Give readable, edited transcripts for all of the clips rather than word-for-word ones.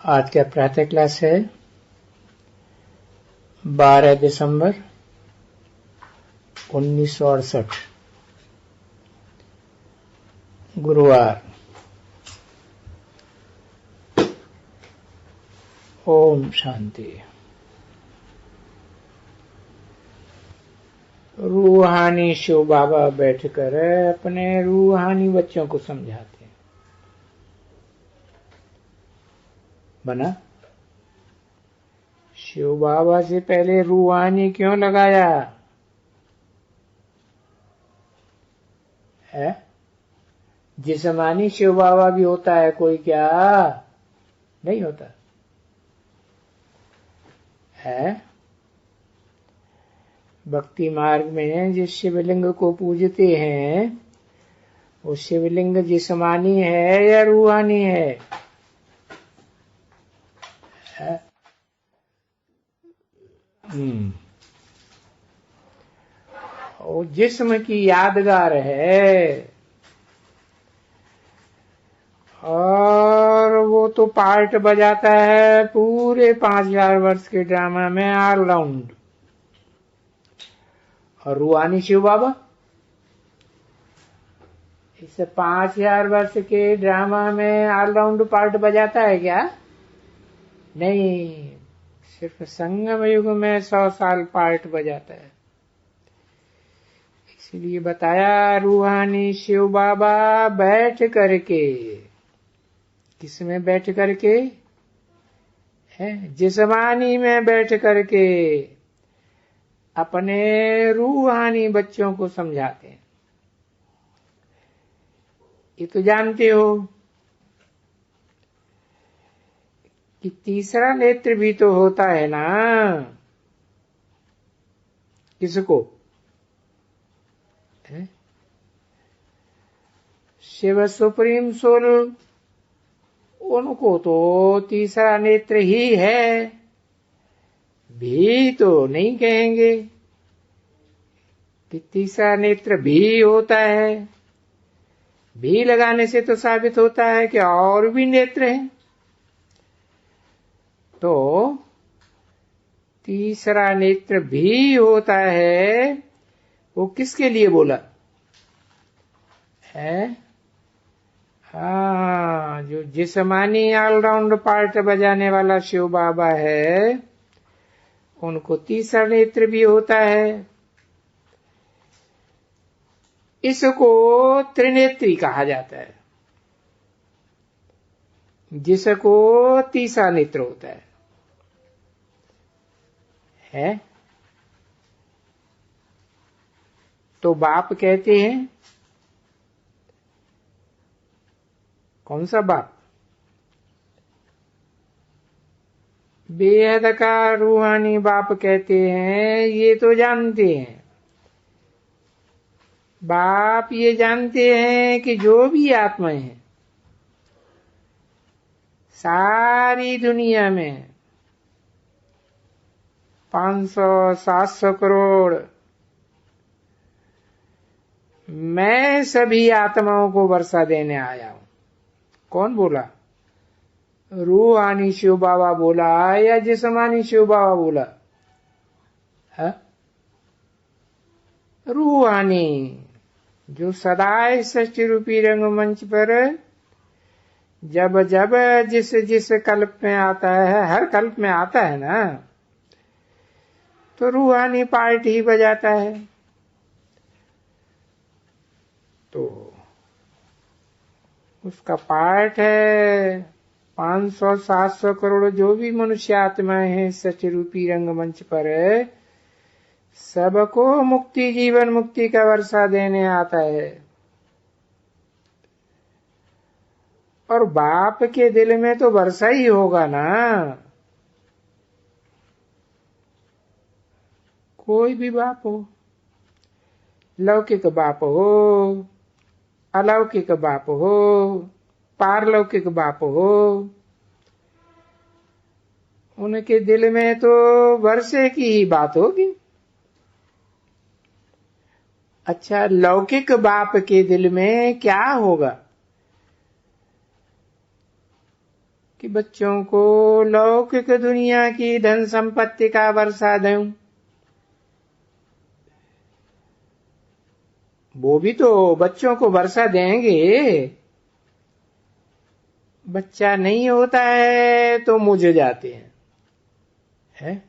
आज का प्रातः क्लास है 12 दिसंबर 1968 गुरुवार। ओम शांति। रूहानी शिव बाबा बैठकर अपने रूहानी बच्चों को समझाते हैं। बना शिव बाबा से पहले रूहानी क्यों लगाया है? जिस्मानी शिव बाबा भी होता है कोई, क्या नहीं होता है? भक्ति मार्ग में जिस शिवलिंग को पूजते हैं वो शिवलिंग जिस्मानी है या रूहानी है? वो जिस्म की यादगार है और वो तो पार्ट बजाता है पूरे 5000 वर्ष के ड्रामा में ऑलराउंड। और रूहानी शिव बाबा इस 5000 वर्ष के ड्रामा में ऑलराउंड पार्ट बजाता है क्या? नहीं, सिर्फ संगम युग में 100 साल पार्ट बजाता है। इसलिए बताया रूहानी शिव बाबा बैठ करके, किसमें बैठ करके है? जिस्मानी में बैठ करके अपने रूहानी बच्चों को समझाते हैं। ये तो जानते हो कि तीसरा नेत्र भी तो होता है ना। किसको? शिव सुप्रीम सोल, उनको तो तीसरा नेत्र ही है, भी तो नहीं कहेंगे कि तीसरा नेत्र भी होता है। भी लगाने से तो साबित होता है कि और भी नेत्र हैं। तो तीसरा नेत्र भी होता है, वो किसके लिए बोला है? हाँ, जो जिस्मानी ऑलराउंड पार्ट बजाने वाला शिव बाबा है उनको तीसरा नेत्र भी होता है। इसको त्रिनेत्री कहा जाता है, जिसको तीसरा नेत्र होता है? तो बाप कहते हैं, कौन सा बाप? बेहद का रूहानी बाप कहते हैं, ये तो जानते हैं। बाप ये जानते हैं कि जो भी आत्माएं हैं सारी दुनिया में 500-700 करोड़, मैं सभी आत्माओं को वर्षा देने आया हूं। कौन बोला? रूहानी शिव बाबा बोला या जिस्मानी शिव बाबा बोला है? रूहानी, जो सदा सृष्टि रूपी रंगमंच पर जब जब जिस कल्प में आता है, हर कल्प में आता है ना, तो रूहानी पार्ट ही बजाता है। तो उसका पार्ट है 500-700 करोड़ जो भी मनुष्य आत्माएं हैं सच रूपी रंगमंच पर, सबको मुक्ति, जीवन मुक्ति का वर्षा देने आता है। और बाप के दिल में तो वर्षा ही होगा ना। कोई भी बाप हो, लौकिक बाप हो, अलौकिक बाप हो, पारलौकिक बाप हो, उनके दिल में तो वर्षे की ही बात होगी। अच्छा, लौकिक बाप के दिल में क्या होगा? कि बच्चों को लौकिक दुनिया की धन संपत्ति का वर्षा दूं। वो भी तो बच्चों को वर्षा देंगे। बच्चा नहीं होता है तो मुझे जाते हैं।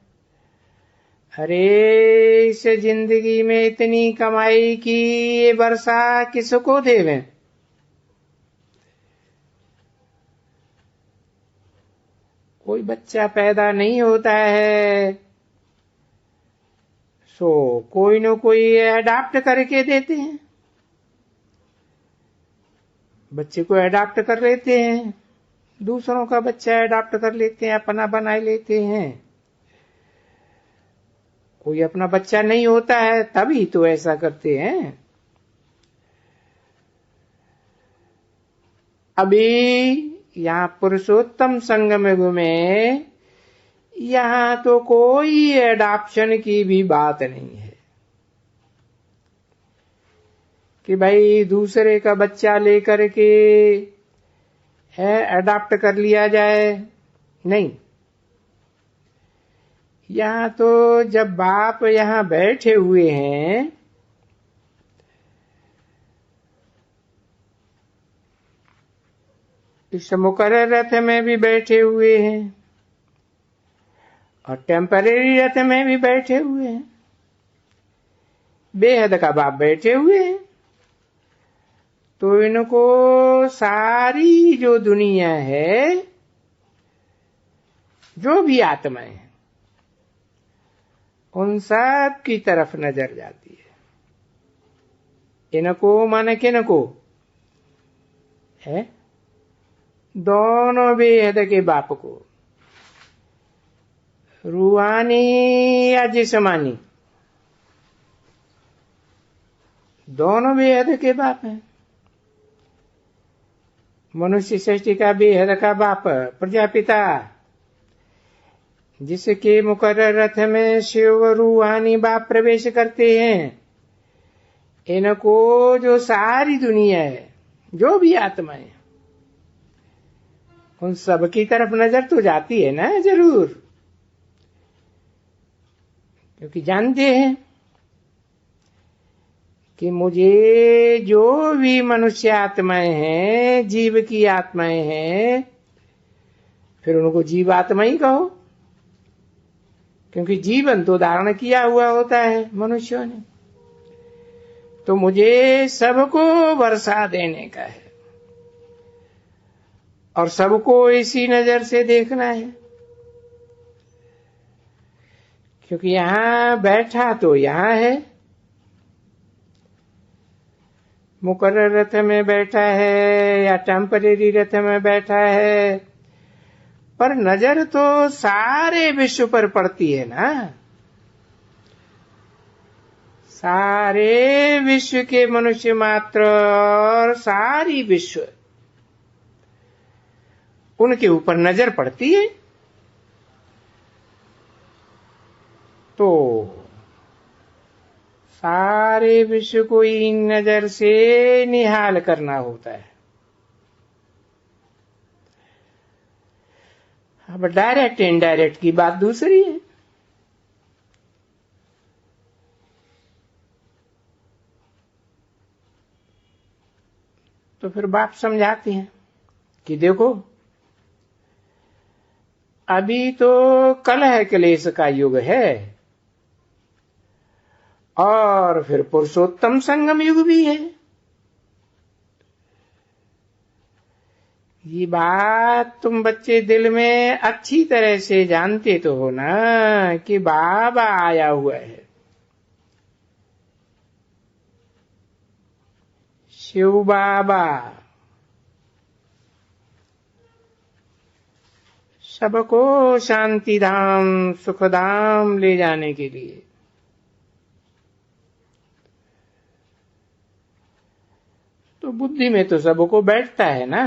अरे इस जिंदगी में इतनी कमाई की ये वर्षा किसको देवें? कोई बच्चा पैदा नहीं होता है सो कोई न कोई अडॉप्ट करके देते हैं, बच्चे को अडॉप्ट कर लेते हैं, दूसरों का बच्चा अडॉप्ट कर लेते हैं, अपना बना लेते हैं। कोई अपना बच्चा नहीं होता है तभी तो ऐसा करते हैं। अभी यहाँ पुरुषोत्तम संगम युग में यहाँ तो कोई एडॉप्शन की भी बात नहीं है कि भाई दूसरे का बच्चा लेकर के है अडॉप्ट कर लिया जाए। नहीं, यहाँ तो जब बाप यहाँ बैठे हुए हैं इस मुकर्रर रथ में भी बैठे हुए हैं और टेम्परेरी रथ में भी बैठे हुए हैं, बेहद का बाप बैठे हुए हैं। तो इनको सारी जो दुनिया है, जो भी आत्माएं हैं, उन सब की तरफ नजर जाती है। इनको माने किनको है? दोनों बेहद के बाप को, रूहानी या जिस्मानी, दोनों बेहद के बाप हैं। मनुष्य सृष्टि का बेहद का बाप प्रजापिता, जिसके मुकर्रर रथ में शिव रूहानी बाप प्रवेश करते हैं। इनको जो सारी दुनिया है, जो भी आत्माएं, उन सब की तरफ नजर तो जाती है ना जरूर, क्योंकि जानते हैं कि मुझे जो भी मनुष्य आत्माएं हैं, जीव की आत्माएं हैं, फिर उनको जीव आत्मा ही कहो, क्योंकि जीवन तो धारण किया हुआ होता है मनुष्यों ने। तो मुझे सबको वर्षा देने का है और सबको इसी नजर से देखना है, क्योंकि यहां बैठा तो यहां है, मुकर्रर रथ में बैठा है या टेम्परेरी रथ में बैठा है, पर नजर तो सारे विश्व पर पड़ती है ना। सारे विश्व के मनुष्य मात्र और सारी विश्व, उनके ऊपर नजर पड़ती है। तो सारे विश्व को इन नजर से निहाल करना होता है। अब डायरेक्ट इनडायरेक्ट की बात दूसरी है। तो फिर बाप समझाते हैं कि देखो, अभी तो कलह क्लेश का युग है और फिर पुरुषोत्तम संगम युग भी है। ये बात तुम बच्चे दिल में अच्छी तरह से जानते तो हो ना कि बाबा आया हुआ है, शिव बाबा सबको शांति धाम सुख धाम ले जाने के लिए। तो बुद्धि में तो सबको बैठता है ना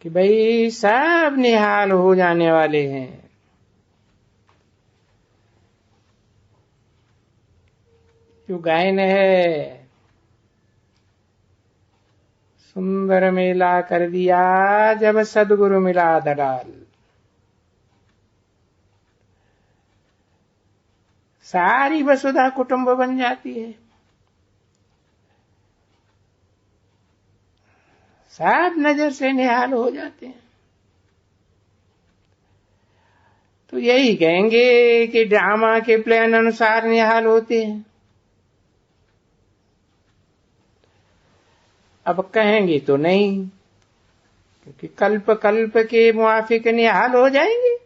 कि भाई सब निहाल हो जाने वाले हैं। जो गायन है सुंदर मेला कर दिया जब सदगुरु मिला दलाल। सारी वसुधा कुटुंब बन जाती है, सब नजर से निहाल हो जाते हैं। तो यही कहेंगे कि ड्रामा के प्लान अनुसार निहाल होते हैं। अब कहेंगे तो नहीं, क्योंकि कल्प कल्प के मुआफिक निहाल हो जाएंगे।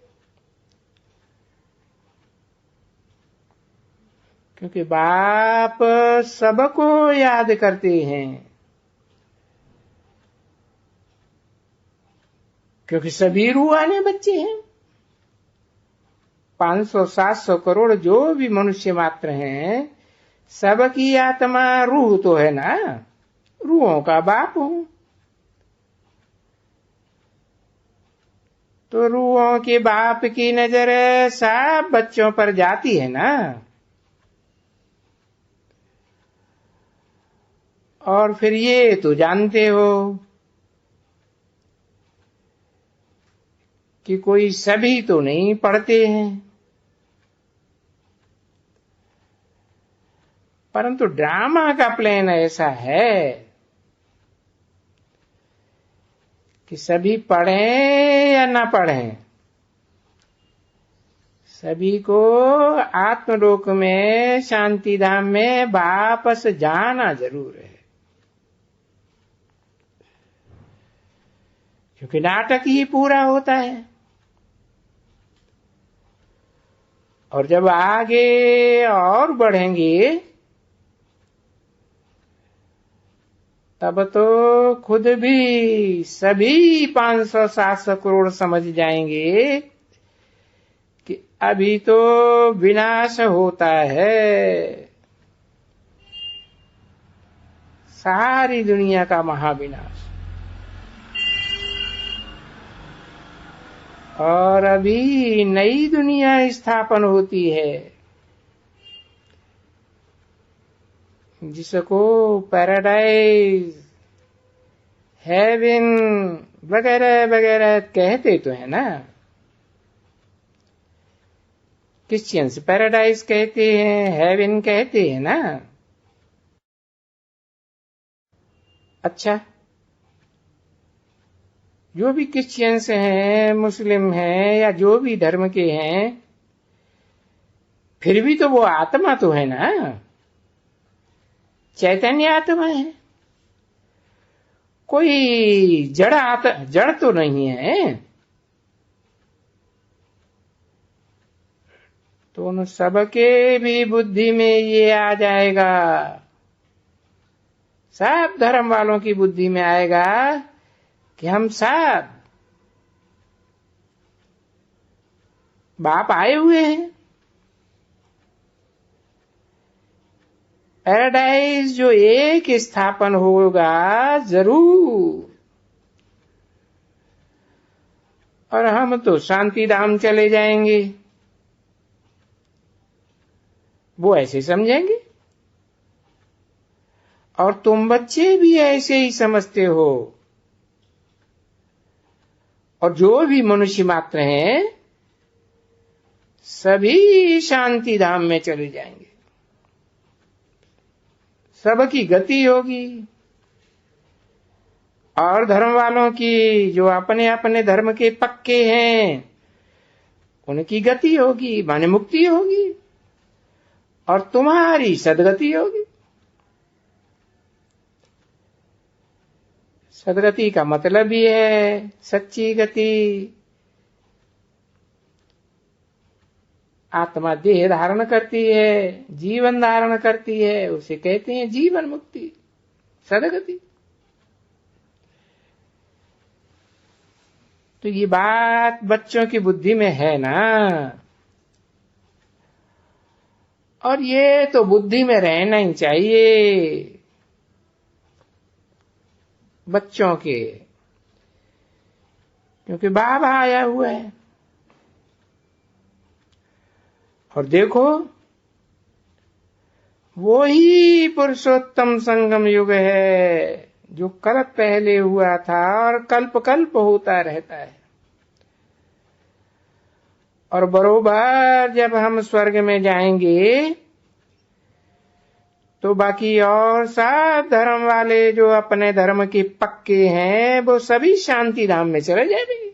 क्योंकि बाप सबको याद करते हैं, क्योंकि सभी रूहानी बच्चे हैं। 500-700 करोड़ जो भी मनुष्य मात्र हैं, सबकी आत्मा रूह तो है ना, रूहों का बाप हूं। तो रूहों के बाप की नजर सब बच्चों पर जाती है ना। और फिर ये तो जानते हो कि कोई सभी तो नहीं पढ़ते हैं, परंतु ड्रामा का प्लान ऐसा है कि सभी पढ़ें या ना पढ़ें, सभी को आत्मलोक में शांति धाम में वापस जाना जरूर है। क्योंकि नाटक ही पूरा होता है। और जब आगे और बढ़ेंगे तब तो खुद भी सभी 500-700 करोड़ समझ जाएंगे कि अभी तो विनाश होता है, सारी दुनिया का महाविनाश। और अभी नई दुनिया स्थापन होती है, जिसको पैराडाइज, हेवन वगैरह वगैरह कहते तो है ना। क्रिश्चियंस पैराडाइज कहते हैं, हेवन कहते हैं ना। अच्छा, जो भी क्रिश्चियंस हैं, मुस्लिम हैं, या जो भी धर्म के हैं, फिर भी तो वो आत्मा तो है ना, चैतन्य आत्मा है। कोई जड़ तो नहीं है। तो उन सबके भी बुद्धि में ये आ जाएगा, सब धर्म वालों की बुद्धि में आएगा कि हम सब बाप आए हुए हैं। पैराडाइज जो एक स्थापन होगा जरूर, और हम तो शांति धाम चले जाएंगे, वो ऐसे समझेंगे। और तुम बच्चे भी ऐसे ही समझते हो। और जो भी मनुष्य मात्र हैं, सभी शांति धाम में चले जाएंगे, सबकी गति होगी। और धर्म वालों की, जो अपने अपने धर्म के पक्के हैं, उनकी गति होगी, माने मुक्ति होगी, और तुम्हारी सदगति होगी। सदगति का मतलब ही है सच्ची गति। आत्मा देह धारण करती है, जीवन धारण करती है, उसे कहते हैं जीवन मुक्ति, सदगति। तो ये बात बच्चों की बुद्धि में है ना, और ये तो बुद्धि में रहना ही चाहिए बच्चों के, क्योंकि बाबा आया हुआ है। और देखो, वो ही पुरुषोत्तम संगम युग है, जो कल्प पहले हुआ था और कल्प कल्प होता रहता है। और बरोबर जब हम स्वर्ग में जाएंगे तो बाकी और सब धर्म वाले जो अपने धर्म के पक्के हैं वो सभी शांति धाम में चले जाएंगे।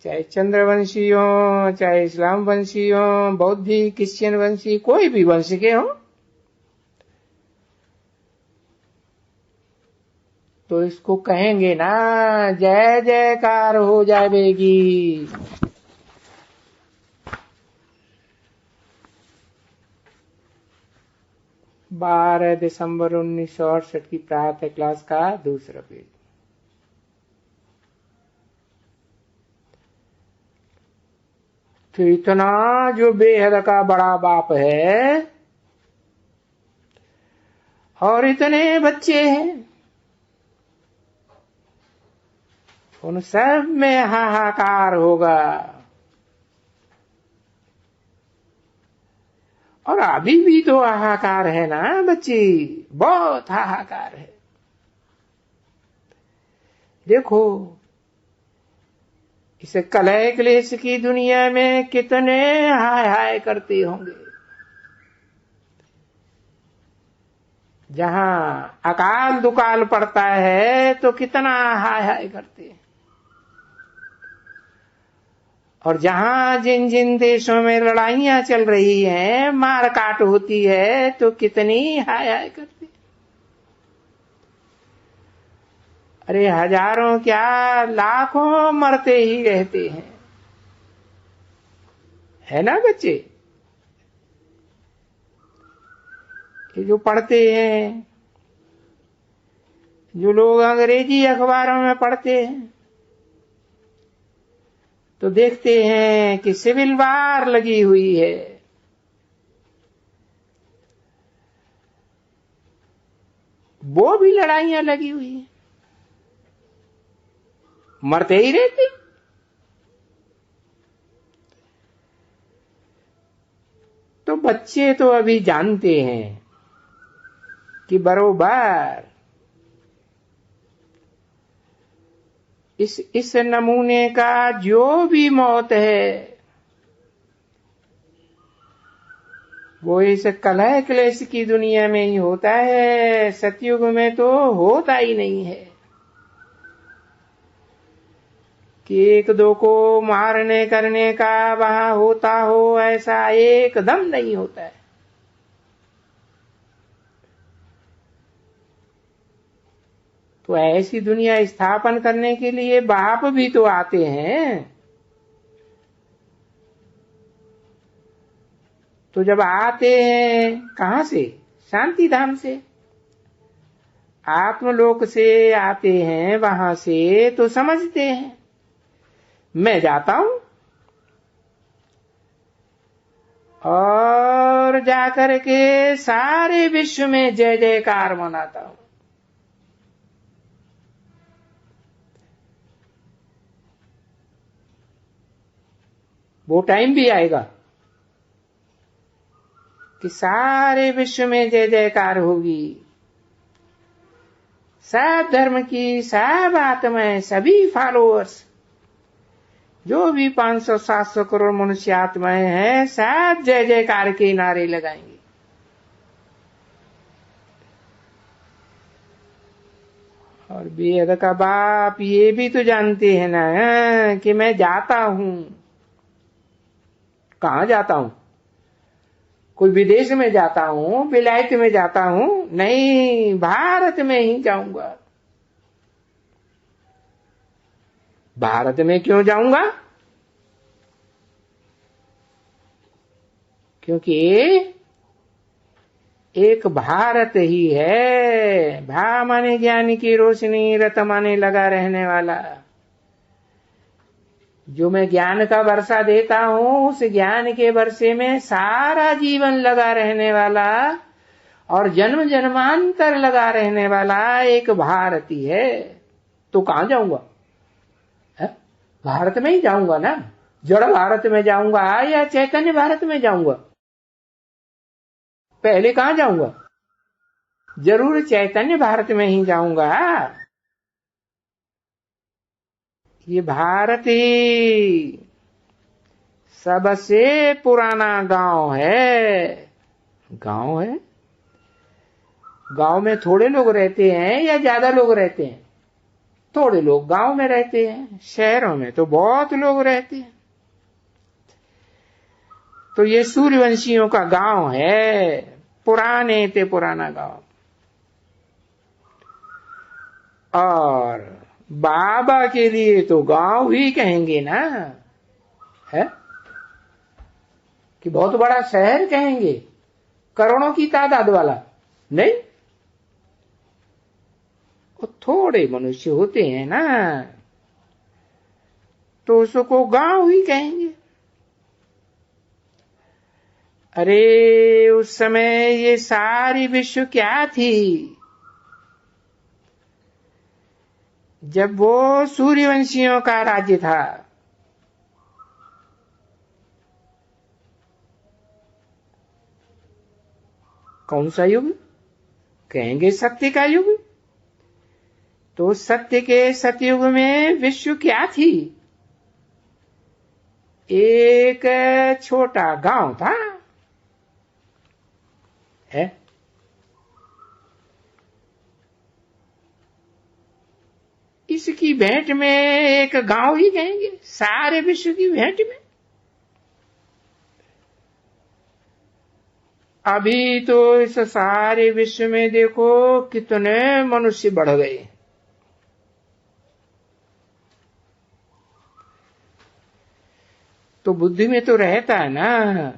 चाहे चंद्रवंशी हो, चाहे इस्लाम वंशी हो, बौद्धी, क्रिश्चियन वंशी, कोई भी वंश के हो, तो इसको कहेंगे ना जय जयकार हो जाएगी। 12 दिसंबर 1968 की प्रातः क्लास का दूसरा पेज। तो इतना जो बेहद का बड़ा बाप है और इतने बच्चे हैं, उन सब में हाहाकार होगा। और अभी भी तो हाहाकार है ना बच्ची, बहुत हाहाकार है। देखो इस कलह क्लेश की दुनिया में कितने हाय हाय करते होंगे। जहां अकाल दुकाल पड़ता है तो कितना हाय हाय करते हैं, और जहां जिन जिन देशों में लड़ाइयां चल रही हैं, मार काट होती है, तो कितनी हाय हाय करते हैं। अरे हजारों क्या लाखों मरते ही रहते हैं, है ना बच्चे? ये जो पढ़ते हैं, जो लोग अंग्रेजी अखबारों में पढ़ते हैं, तो देखते हैं कि सिविल वार लगी हुई है। वो भी लड़ाइयां लगी हुई हैं, मरते ही रहते। तो बच्चे तो अभी जानते हैं कि बरोबर इस नमूने का जो भी मौत है वो इस कलह क्लेश की दुनिया में ही होता है, सतयुग में तो होता ही नहीं है कि एक दो को मारने करने का वहां होता हो, ऐसा एकदम नहीं होता है। तो ऐसी दुनिया स्थापन करने के लिए बाप भी तो आते हैं। तो जब आते हैं कहां से? शांति धाम से, आत्मलोक से आते हैं, वहां से तो समझते हैं मैं जाता हूं और जाकर के सारे विश्व में जय जयकार मनाता हूं। वो टाइम भी आएगा कि सारे विश्व में जय जयकार होगी। सब धर्म की, सब आत्माएं, सभी फॉलोअर्स, जो भी 500-700 करोड़ मनुष्य आत्माएं हैं, सब जय जयकार के नारे लगाएंगे। और बेहद का बाप ये भी तो जानते हैं ना कि मैं जाता हूं। कहां जाता हूं? कोई विदेश में जाता हूं, विलायत में जाता हूं? नहीं, भारत में ही जाऊंगा। भारत में क्यों जाऊंगा? क्योंकि एक भारत ही है। भा माने ज्ञान की रोशनी, रत माने लगा रहने वाला। जो मैं ज्ञान का वर्षा देता हूं, उस ज्ञान के वर्षे में सारा जीवन लगा रहने वाला और जन्म जन्मांतर लगा रहने वाला एक भारती है। तो कहां जाऊंगा? भारत में ही जाऊंगा ना। जड़ भारत में जाऊंगा या चैतन्य भारत में जाऊंगा? पहले कहां जाऊंगा? जरूर चैतन्य भारत में ही जाऊंगा। ये भारत ही सबसे पुराना गांव है। गांव है, गांव में थोड़े लोग रहते हैं या ज्यादा लोग रहते हैं? थोड़े लोग गांव में रहते हैं, शहरों में तो बहुत लोग रहते हैं। तो ये सूर्यवंशियों का गांव है, पुराने ते पुराना गांव। और बाबा के लिए तो गांव ही कहेंगे ना, है कि बहुत बड़ा शहर कहेंगे, करोड़ों की तादाद वाला नहीं। वो थोड़े मनुष्य होते हैं ना, तो उसको गांव ही कहेंगे। अरे उस समय ये सारी विश्व क्या थी? जब वो सूर्यवंशियों का राज्य था। कौन सा युग? कहेंगे सत्य का युग। तो सत्य के सतयुग में विश्व क्या थी? एक छोटा गांव था, है। इसकी भेंट में एक गांव ही कहेंगे, सारे विश्व की भेंट में। अभी तो इस सारे विश्व में देखो कितने मनुष्य बढ़ गए। तो बुद्धि में तो रहता है ना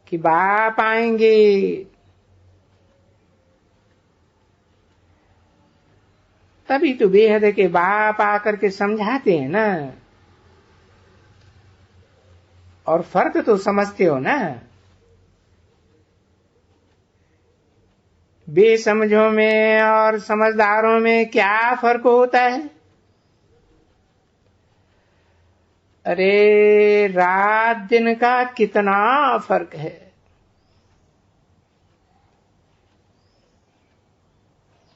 कि बाप आएंगे, तभी तो बेहद के बाप आकर के समझाते हैं ना। और फर्क तो समझते हो ना। बेसमझों में और समझदारों में क्या फर्क होता है? अरे रात दिन का कितना फर्क है।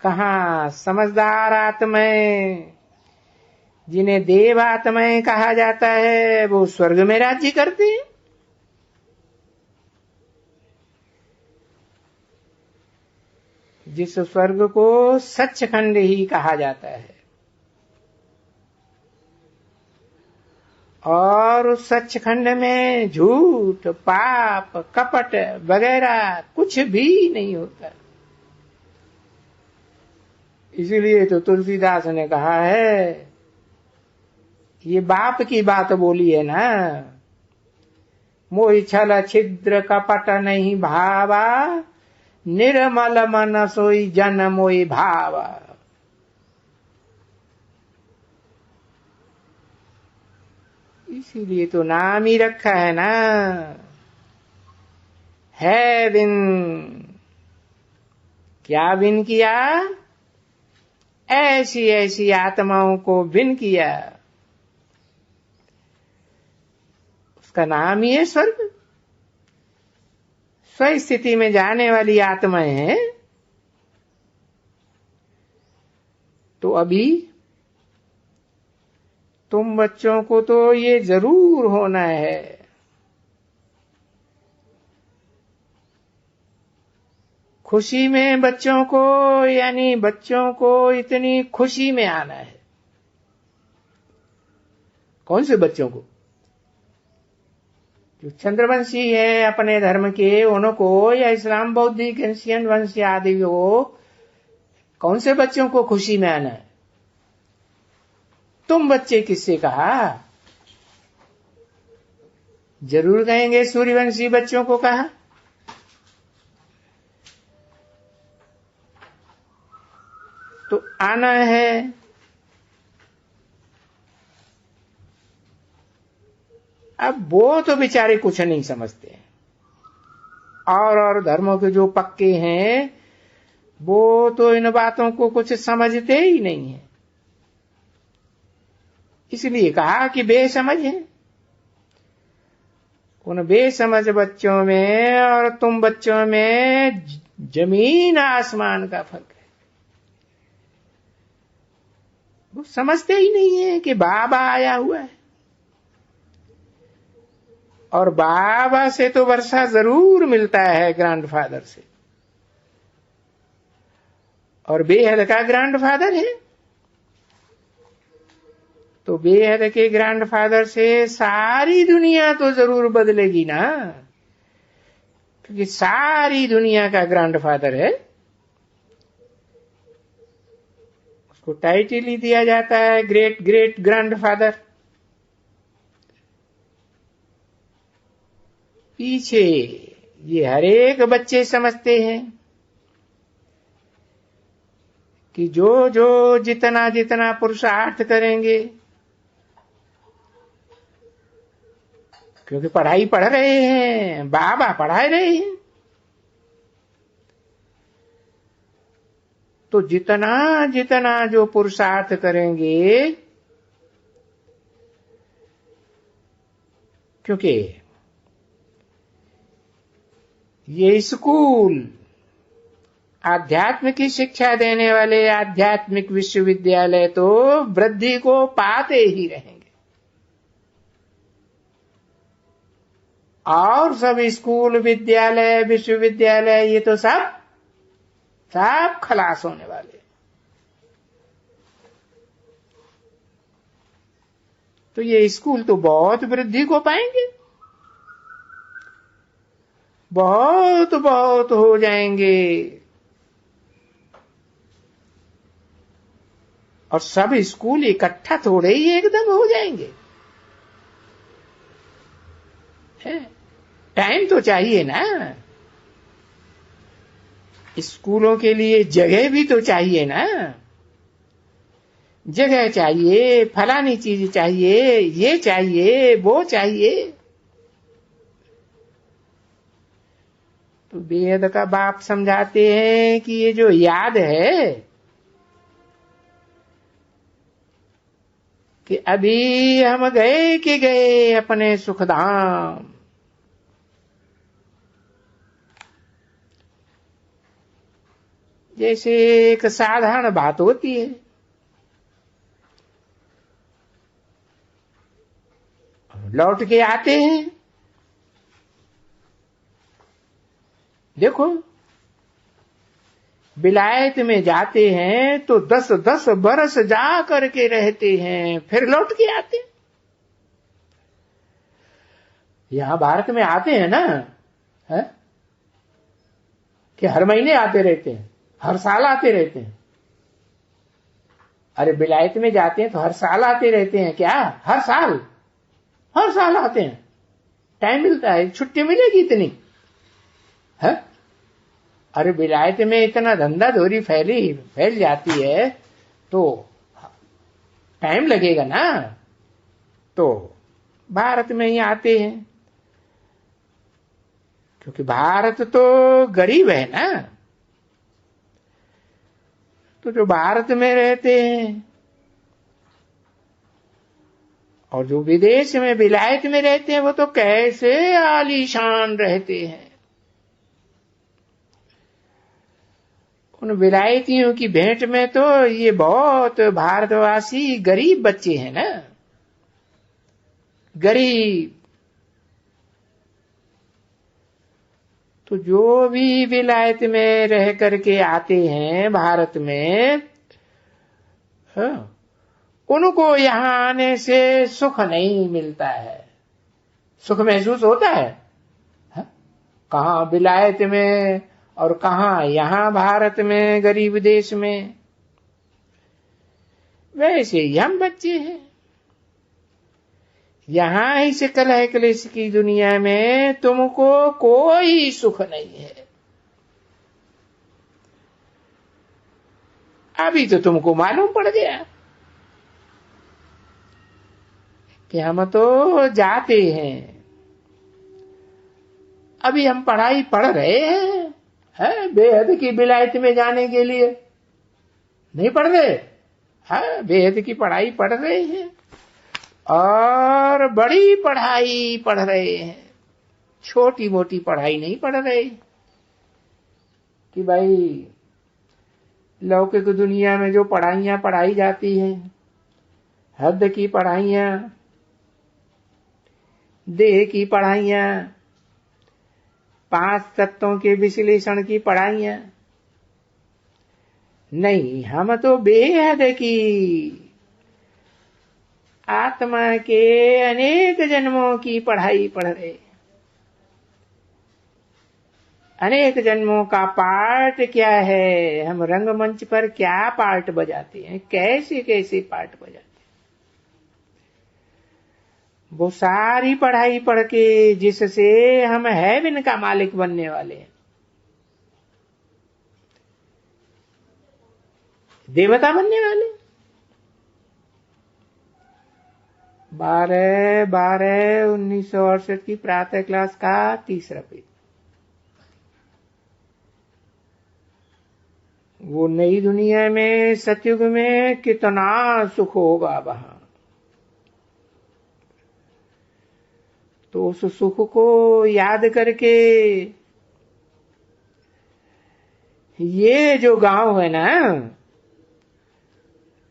कहाँ समझदार आत्माएं, जिन्हें देव आत्माएं कहा जाता है, वो स्वर्ग में राज्य करते हैं। जिस स्वर्ग को सचखंड ही कहा जाता है। और उस सचखंड में झूठ, पाप, कपट वगैरह कुछ भी नहीं होता। इसीलिए तो तुलसीदास ने कहा है, ये बाप की बात बोली है ना, मोहि छल छिद्र कपट नहीं भावा, निर्मल मन सोई जन मोहि भावा। इसीलिए तो नाम ही रखा है ना, है विन। क्या विन किया? ऐसी ऐसी आत्माओं को विन किया। उसका नाम ही है स्वर्ग। स्व स्थिति में जाने वाली आत्माएं हैं। तो अभी तुम बच्चों को तो ये जरूर होना है। खुशी में बच्चों को, यानी बच्चों को इतनी खुशी में आना है। कौन से बच्चों को? जो चंद्रवंशी है अपने धर्म के, उनको, या इस्लाम, बौद्धिक, एंशियन वंश आदि हो, कौन से बच्चों को खुशी में आना है? तुम बच्चे किससे कहा? जरूर कहेंगे सूर्यवंशी बच्चों को कहा। तो आना है। अब वो तो बेचारे कुछ नहीं समझते। और धर्मों के जो पक्के हैं, वो तो इन बातों को कुछ समझते ही नहीं है। इसलिए कहा कि बेसमझ है। उन बेसमझ बच्चों में और तुम बच्चों में जमीन आसमान का फर्क है। वो समझते ही नहीं है कि बाबा आया हुआ है, और बाबा से तो वर्षा जरूर मिलता है ग्रैंडफादर से, और बेहद का ग्रैंडफादर है। तो बेहद के ग्रैंडफादर से सारी दुनिया तो जरूर बदलेगी ना, क्योंकि सारी दुनिया का ग्रैंडफादर है। उसको टाइटल ही दिया जाता है ग्रेट ग्रेट ग्रैंडफादर। पीछे ये हर एक बच्चे समझते हैं कि जो जो जितना जितना पुरुषार्थ करेंगे, क्योंकि पढ़ाई पढ़ रहे हैं, बाबा पढ़ा रहे हैं, तो जितना जितना जो पुरुषार्थ करेंगे, क्योंकि ये स्कूल आध्यात्म की शिक्षा देने वाले आध्यात्मिक विश्वविद्यालय तो वृद्धि को पाते ही रहेंगे, और सब स्कूल विद्यालय विश्वविद्यालय ये तो सब खलास होने वाले। तो ये स्कूल तो बहुत वृद्धि को पाएंगे, बहुत बहुत हो जाएंगे, और सब स्कूल इकट्ठा थोड़े ही एकदम हो जाएंगे। टाइम तो चाहिए ना, स्कूलों के लिए जगह भी तो चाहिए ना, जगह चाहिए, फलानी चीज चाहिए, ये चाहिए, वो चाहिए। तो बेहद का बाप समझाते हैं कि ये जो याद है कि अभी हम गए कि गए अपने सुखधाम, जैसे एक साधारण बात होती है, लौट के आते हैं। देखो विलायत में जाते हैं तो 10-10 बरस जा करके रहते हैं, फिर लौट के आते हैं। यहां भारत में आते हैं ना, है कि हर महीने आते रहते हैं, हर साल आते रहते हैं। अरे विलायत में जाते हैं तो हर साल आते रहते हैं क्या? हर साल आते हैं। टाइम मिलता है, छुट्टी मिलेगी इतनी है? अरे विलायत में इतना धंधा धोरी फैल जाती है तो टाइम लगेगा ना, तो भारत में ही आते हैं, क्योंकि भारत तो गरीब है ना। तो जो भारत में रहते हैं और जो विदेश में विलायत में रहते हैं वो तो कैसे आलीशान रहते हैं। उन विलायतियों की भेंट में तो ये बहुत भारतवासी गरीब बच्चे हैं ना, गरीब। तो जो भी विलायत में रह करके आते हैं भारत में, उनको यहां आने से सुख नहीं मिलता है। सुख महसूस होता है कहां विलायत में और कहां यहां भारत में गरीब देश में। वैसे ही हम बच्चे हैं, यहां इस कलह क्लेश की दुनिया में तुमको कोई सुख नहीं है। अभी तो तुमको मालूम पड़ गया कि हम तो जाते हैं, अभी हम पढ़ाई पढ़ रहे हैं बेहद की विलायत में जाने के लिए। नहीं पढ़ रहे? बेहद की पढ़ाई पढ़ रहे हैं और बड़ी पढ़ाई पढ़ रहे हैं। छोटी मोटी पढ़ाई नहीं पढ़ रहे कि भाई लौकिक दुनिया में जो पढ़ाइयां पढ़ाई जाती हैं, हद की पढ़ाइयां, देह की पढ़ाइयां, 5 तत्वों के विश्लेषण की पढ़ाइयां नहीं, हम तो बेहद की आत्मा के अनेक जन्मों की पढ़ाई पढ़ रहे। अनेक जन्मों का पार्ट क्या है, हम रंगमंच पर क्या पार्ट बजाते हैं, कैसे कैसे पार्ट बजाते हैं, वो सारी पढ़ाई पढ़ के जिससे हम हेवन का मालिक बनने वाले हैं, देवता बनने वाले। 12/12/1968 की प्रातः क्लास का 3रा पेज। वो नई दुनिया में सतयुग में कितना सुख होगा वहां, तो उस सुख को याद करके ये जो गांव है ना,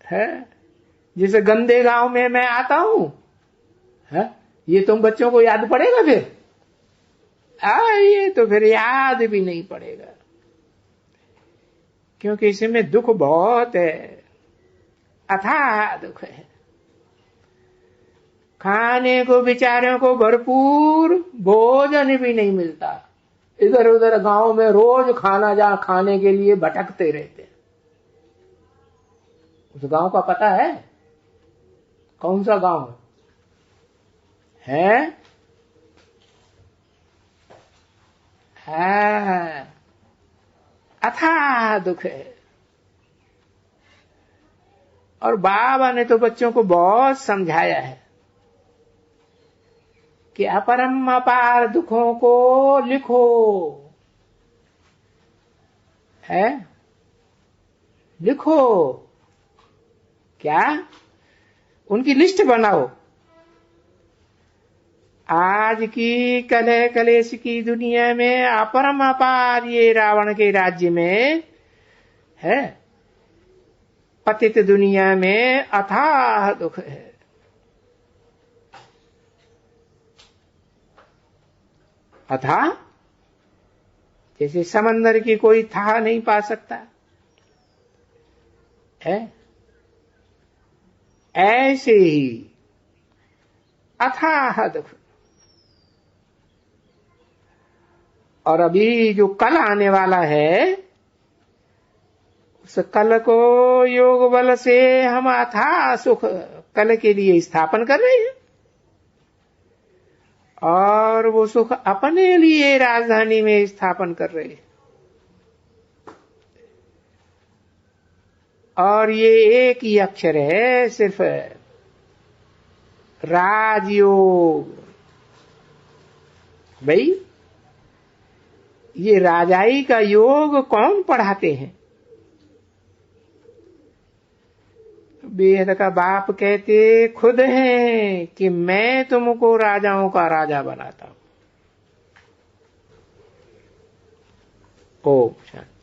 है जिस गंदे गांव में मैं आता हूं, है ये तुम बच्चों को याद पड़ेगा फिर? ये तो फिर याद भी नहीं पड़ेगा, क्योंकि इसमें दुख बहुत है, अथाह दुख है। खाने को बेचारों को भरपूर भोजन भी नहीं मिलता, इधर उधर गांव में रोज खाने के लिए भटकते रहते। उस गांव का पता है? कौन सा गांव है? अथाह दुख है। और बाबा ने तो बच्चों को बहुत समझाया है कि अपरम अपार दुखों को लिखो, है लिखो, क्या उनकी लिस्ट बनाओ। आज की कलह कलेश की दुनिया में अपरम अपार ये रावण के राज्य में है, पतित दुनिया में अथाह दुख है। अथाह जैसे समंदर की कोई था नहीं पा सकता है, ऐसे ही अथाह दुख। और अभी जो कल आने वाला है, उस कल को योग बल से हम अथाह सुख कल के लिए स्थापन कर रहे हैं, और वो सुख अपने लिए राजधानी में स्थापन कर रहे हैं। और ये एक ही अक्षर है सिर्फ, राजयोग। भाई ये राजाई का योग कौन पढ़ाते हैं? बेहद का बाप कहते खुद हैं कि मैं तुमको राजाओं का राजा बनाता हूं। ओम शांति।